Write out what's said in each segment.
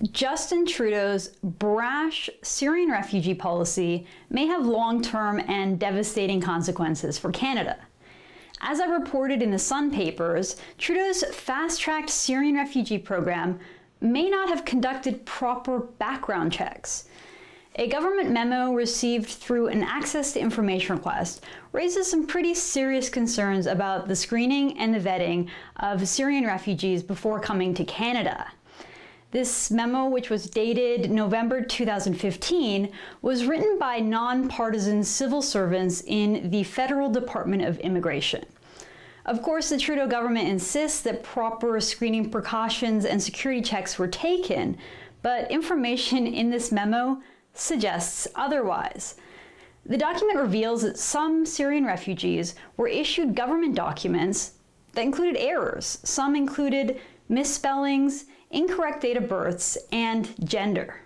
Justin Trudeau's brash Syrian refugee policy may have long-term and devastating consequences for Canada. As I reported in the Sun papers, Trudeau's fast-tracked Syrian refugee program may not have conducted proper background checks. A government memo received through an access to information request raises some pretty serious concerns about the screening and the vetting of Syrian refugees before coming to Canada. This memo, which was dated November 2015, was written by nonpartisan civil servants in the Federal Department of Immigration. Of course, the Trudeau government insists that proper screening precautions and security checks were taken, but information in this memo suggests otherwise. The document reveals that some Syrian refugees were issued government documents that included errors. Some included misspellings, incorrect date of births, and gender.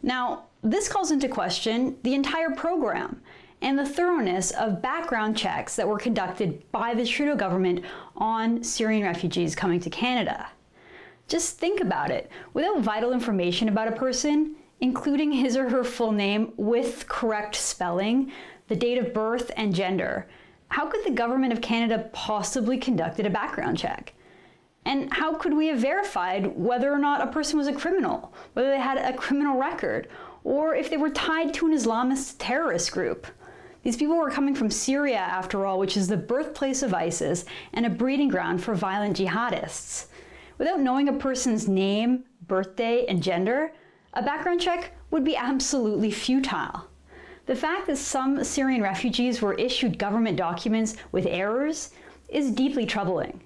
Now, this calls into question the entire program and the thoroughness of background checks that were conducted by the Trudeau government on Syrian refugees coming to Canada. Just think about it. Without vital information about a person, including his or her full name with correct spelling, the date of birth, and gender, how could the government of Canada possibly conducted a background check? And how could we have verified whether or not a person was a criminal, whether they had a criminal record, or if they were tied to an Islamist terrorist group? These people were coming from Syria, after all, which is the birthplace of ISIS and a breeding ground for violent jihadists. Without knowing a person's name, birthday, and gender, a background check would be absolutely futile. The fact that some Syrian refugees were issued government documents with errors is deeply troubling.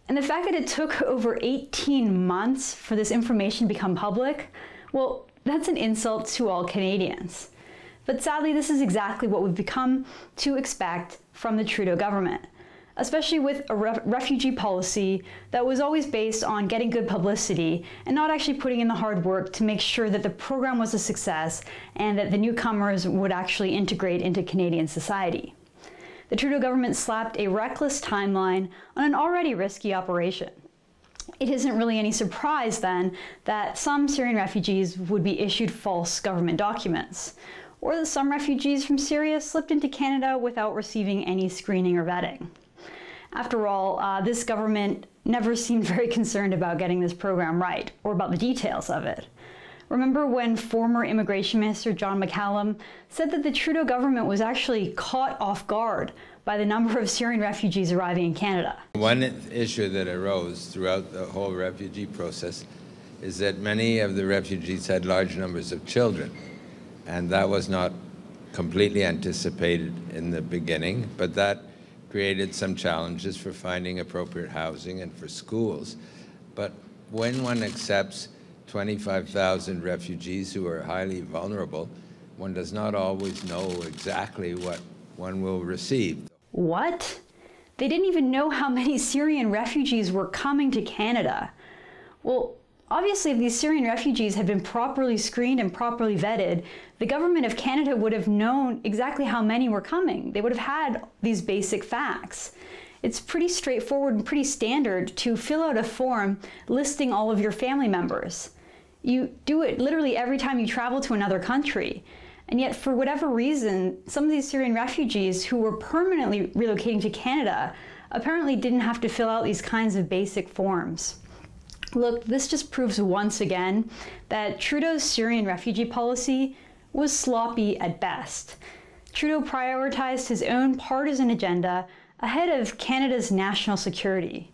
And the fact that it took over 18 months for this information to become public, well, that's an insult to all Canadians. But sadly, this is exactly what we've become to expect from the Trudeau government, especially with a refugee policy that was always based on getting good publicity and not actually putting in the hard work to make sure that the program was a success and that the newcomers would actually integrate into Canadian society. The Trudeau government slapped a reckless timeline on an already risky operation. It isn't really any surprise then that some Syrian refugees would be issued false government documents, or that some refugees from Syria slipped into Canada without receiving any screening or vetting. After all, this government never seemed very concerned about getting this program right, or about the details of it. Remember when former Immigration Minister John McCallum said that the Trudeau government was actually caught off guard by the number of Syrian refugees arriving in Canada? One issue that arose throughout the whole refugee process is that many of the refugees had large numbers of children, and that was not completely anticipated in the beginning, but that created some challenges for finding appropriate housing and for schools. But when one accepts 25,000 refugees who are highly vulnerable, one does not always know exactly what one will receive. What? They didn't even know how many Syrian refugees were coming to Canada. Well, obviously, if these Syrian refugees had been properly screened and properly vetted, the government of Canada would have known exactly how many were coming. They would have had these basic facts. It's pretty straightforward and pretty standard to fill out a form listing all of your family members. You do it literally every time you travel to another country. And yet, for whatever reason, some of these Syrian refugees who were permanently relocating to Canada apparently didn't have to fill out these kinds of basic forms. Look, this just proves once again that Trudeau's Syrian refugee policy was sloppy at best. Trudeau prioritized his own partisan agenda ahead of Canada's national security.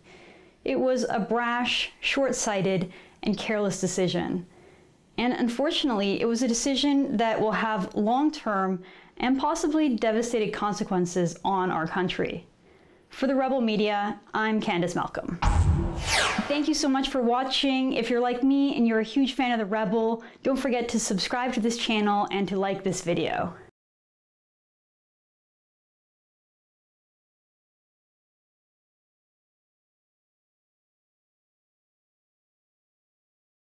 It was a brash, short-sighted, and careless decision. And unfortunately, it was a decision that will have long-term and possibly devastating consequences on our country. For the Rebel Media, I'm Candace Malcolm. Thank you so much for watching. If you're like me and you're a huge fan of the Rebel, don't forget to subscribe to this channel and to like this video.